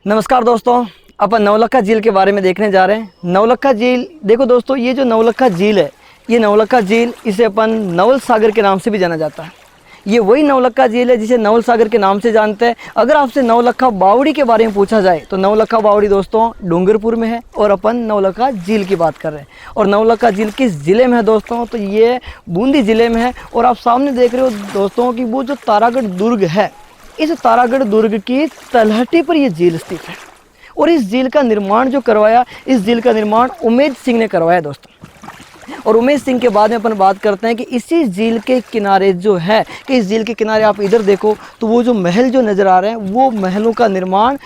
नमस्कार दोस्तों, अपन नवलखा झील के बारे में देखने जा रहे हैं। नवलखा झील देखो दोस्तों, ये जो नवलखा झील है, ये नवलखा झील इसे अपन नवल सागर के नाम से भी जाना जाता है। ये वही नवलखा झील है जिसे नवल सागर के नाम से जानते हैं। अगर आपसे नवलखा बावड़ी के बारे में पूछा जाए तो नवलखा बावड़ी दोस्तों डूंगरपुर में है और अपन नवलखा झील की बात कर रहे हैं। और नवलखा झील किस ज़िले में है दोस्तों, तो ये बूंदी ज़िले में है। और आप सामने देख रहे हो दोस्तों कि वो जो तारागढ़ दुर्ग है, इस तारागढ़ दुर्ग की तलहटी पर ये झील स्थित है। और इस झील का निर्माण जो करवाया, इस झील का निर्माण उमेद सिंह ने करवाया दोस्तों। और उमेद सिंह के बाद में अपन बात करते हैं कि इसी झील के किनारे जो है, कि इस झील के किनारे आप इधर देखो तो वो जो महल जो नज़र आ रहे हैं, वो महलों का निर्माण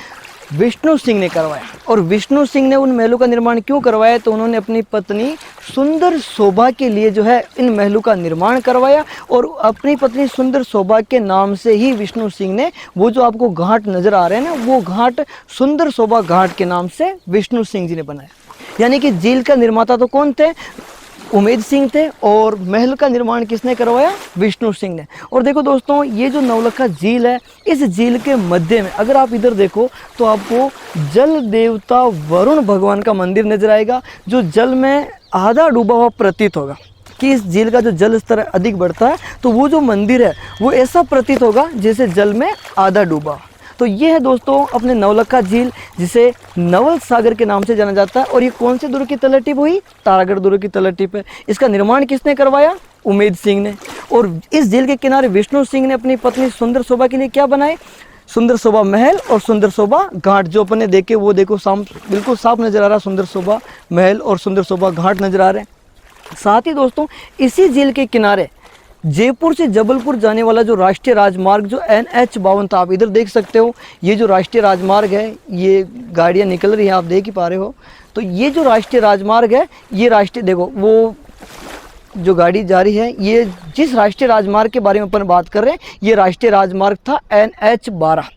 विष्णु सिंह ने करवाया। और विष्णु सिंह ने उन महलों का निर्माण क्यों करवाया, तो उन्होंने अपनी पत्नी सुंदर शोभा के लिए जो है इन महलों का निर्माण करवाया। और अपनी पत्नी सुंदर शोभा के नाम से ही विष्णु सिंह ने वो जो आपको घाट नज़र आ रहे हैं ना, वो घाट सुंदर शोभा घाट के नाम से विष्णु सिंह जी ने बनाया। यानी कि झील का निर्माता तो कौन थे, उमेद सिंह थे, और महल का निर्माण किसने करवाया, विष्णु सिंह ने। और देखो दोस्तों, ये जो नवलखा झील है, इस झील के मध्य में अगर आप इधर देखो तो आपको जल देवता वरुण भगवान का मंदिर नजर आएगा, जो जल में आधा डूबा हुआ प्रतीत होगा। कि इस झील का जो जल स्तर अधिक बढ़ता है तो वो जो मंदिर है वो ऐसा प्रतीत होगा जैसे जल में आधा डूबा। तो ये है दोस्तों अपने नवलखा झील, जिसे नवल सागर के नाम से जाना जाता है। और ये कौन से दुर्ग की तलहटी हुई, तारागढ़ दुर्ग की तलहटी पे। इसका निर्माण किसने करवाया, उमेद सिंह ने। और इस झील के किनारे विष्णु सिंह ने अपनी पत्नी सुंदर शोभा के लिए क्या बनाए, सुंदर शोभा महल और सुंदर शोभा घाट। जो अपने देखे वो देखो बिल्कुल साफ नजर आ रहा, सुंदर शोभा महल और सुंदर शोभा घाट नजर आ रहे हैं। साथ ही दोस्तों इसी झील के किनारे जयपुर से जबलपुर जाने वाला जो राष्ट्रीय राजमार्ग जो NH52 था, आप इधर देख सकते हो। ये जो राष्ट्रीय राजमार्ग है, ये गाड़ियाँ निकल रही हैं, आप देख ही पा रहे हो। तो ये जो राष्ट्रीय राजमार्ग है, ये राष्ट्रीय देखो वो जो गाड़ी जा रही है, ये जिस राष्ट्रीय राजमार्ग के बारे में अपन बात कर रहे हैं, ये राष्ट्रीय राजमार्ग था NH12।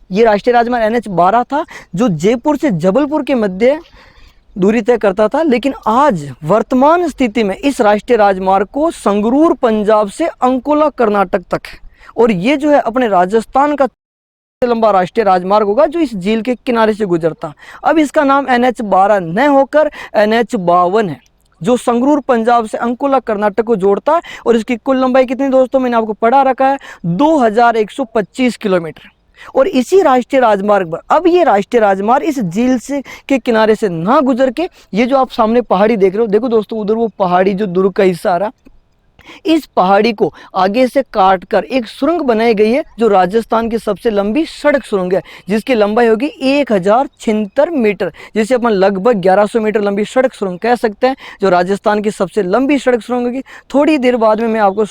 ये राष्ट्रीय राजमार्ग NH12 था जो जयपुर से जबलपुर के मध्य दूरी तय करता था। लेकिन आज वर्तमान स्थिति में इस राष्ट्रीय राजमार्ग को संगरूर पंजाब से अंकोला कर्नाटक तक है। और ये जो है अपने राजस्थान का सबसे लंबा राष्ट्रीय राजमार्ग होगा जो इस झील के किनारे से गुजरता। अब इसका नाम NH12 न होकर NH52 है, जो संगरूर पंजाब से अंकोला कर्नाटक को जोड़ता है। और इसकी कुल लंबाई कितनी दोस्तों, मैंने आपको पढ़ा रखा है, 2125 किलोमीटर। और इसी राष्ट्रीय राजमार्ग पर अब ये राष्ट्रीय राजमार्ग इस झील से के किनारे से ना गुजर के, ये जो आप सामने पहाड़ी देख रहे हो, देखो दोस्तों उधर वो पहाड़ी जो दुर्ग का हिस्सा आ रहा, इस पहाड़ी को आगे से काट कर एक सुरंग बनाई गई है, जो राजस्थान की सबसे लंबी सड़क सुरंग है, जिसकी लंबाई होगी 1076 मीटर, जिसे अपन लगभग 1100 मीटर लंबी सड़क सुरंग कह सकते हैं, जो राजस्थान की सबसे लंबी सड़क सुरंग होगी। थोड़ी देर बाद में मैं आपको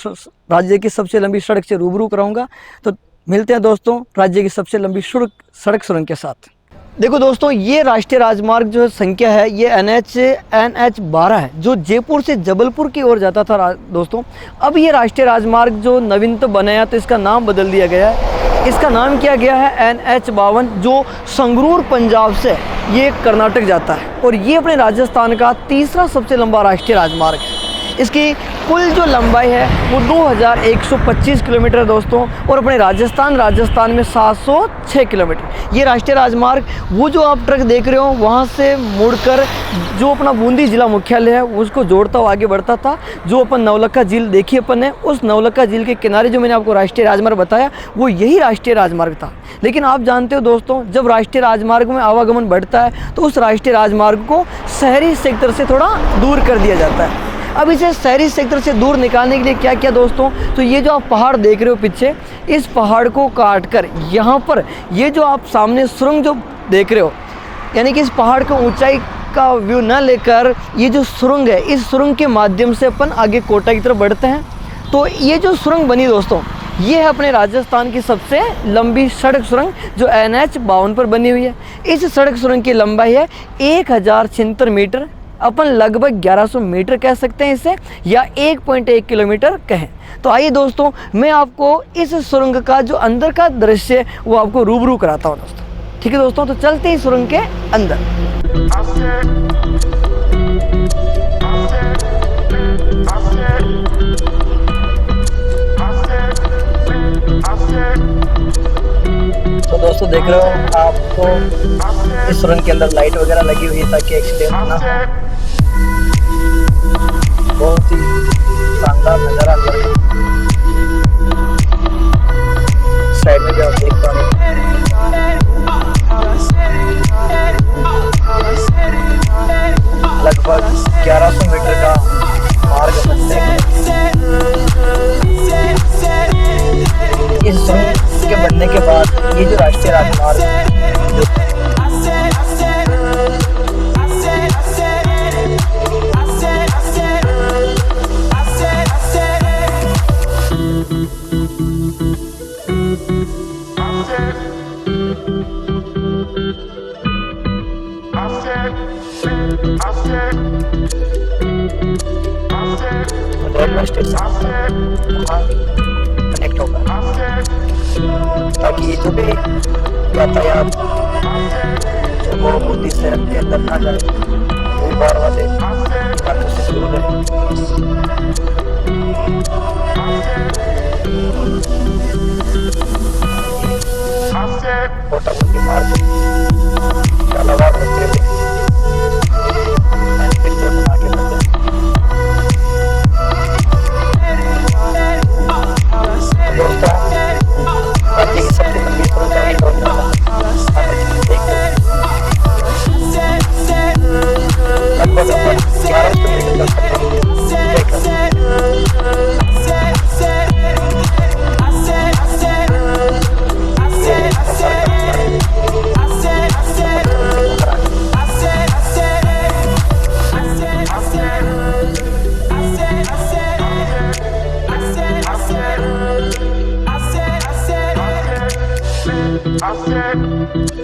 राज्य की सबसे लंबी सड़क से रूबरू कराऊंगा। तो मिलते हैं दोस्तों राज्य की सबसे लंबी सड़क सुरंग के साथ। देखो दोस्तों, ये राष्ट्रीय राजमार्ग जो संख्या है, ये NH12 है, जो जयपुर से जबलपुर की ओर जाता था दोस्तों। अब ये राष्ट्रीय राजमार्ग जो नवीनतम बनाया तो इसका नाम बदल दिया गया है। इसका नाम किया गया है NH52, जो संगरूर पंजाब से ये कर्नाटक जाता है। और ये अपने राजस्थान का तीसरा सबसे लंबा राष्ट्रीय राजमार्ग है। इसकी कुल जो लंबाई है वो 2125 किलोमीटर है दोस्तों। और अपने राजस्थान में 706 किलोमीटर। ये राष्ट्रीय राजमार्ग वो जो आप ट्रक देख रहे हो वहाँ से मुड़कर जो अपना बूंदी जिला मुख्यालय है उसको जोड़ता हुआ आगे बढ़ता था। जो अपन नवलखा झील देखी अपन ने, उस नवलखा झील के किनारे जो मैंने आपको राष्ट्रीय राजमार्ग बताया वो यही राष्ट्रीय राजमार्ग था। लेकिन आप जानते हो दोस्तों, जब राष्ट्रीय राजमार्ग में आवागमन बढ़ता है तो उस राष्ट्रीय राजमार्ग को शहरी सेक्टर से थोड़ा दूर कर दिया जाता है। अब इसे शहरी सेक्टर से दूर निकालने के लिए क्या किया दोस्तों, तो ये जो आप पहाड़ देख रहे हो पीछे, इस पहाड़ को काट कर यहाँ पर ये जो आप सामने सुरंग जो देख रहे हो, यानी कि इस पहाड़ को ऊंचाई का व्यू न लेकर ये जो सुरंग है, इस सुरंग के माध्यम से अपन आगे कोटा की तरफ बढ़ते हैं। तो ये जो सुरंग बनी दोस्तों, ये है अपने राजस्थान की सबसे लंबी सड़क सुरंग जो NH52 पर बनी हुई है। इस सड़क सुरंग की लंबाई है 1076 मीटर, अपन लगभग 1100 मीटर कह सकते हैं इसे, या 1.1 किलोमीटर कहें। तो आइए दोस्तों, मैं आपको इस सुरंग का जो अंदर का दृश्य वो आपको रूबरू कराता हूँ दोस्तों। ठीक है दोस्तों, तो चलते हैं सुरंग के अंदर। तो दोस्तों देख रहे हो आपको इस सुरंग के अंदर लाइट वगैरह लगी हुई है ताकि एक्सीडेंट ना हो। बहुत ही शानदार नज़ारा अंदर का। साइड में भी आप देख पा रहे हो लगभग 1100 मीटर का मार्ग बनते हैं। इस सुरंग के बनने के बाद ये जो राष्ट्रीय राजमार्ग रेलवे स्टेशन कनेक्ट होगा ताकि जो भी यातायात जो वो मोदी शहर के अंदर ना जाए, वो बार वाले बातों से दूर रहे। कोटाबंदी मार्ग झालावाड़ होते हुए बना के बनते दोस्तों राज्य की सबसे लंबी सुरंग का एक और नाम लगभग 1100 मीटर I said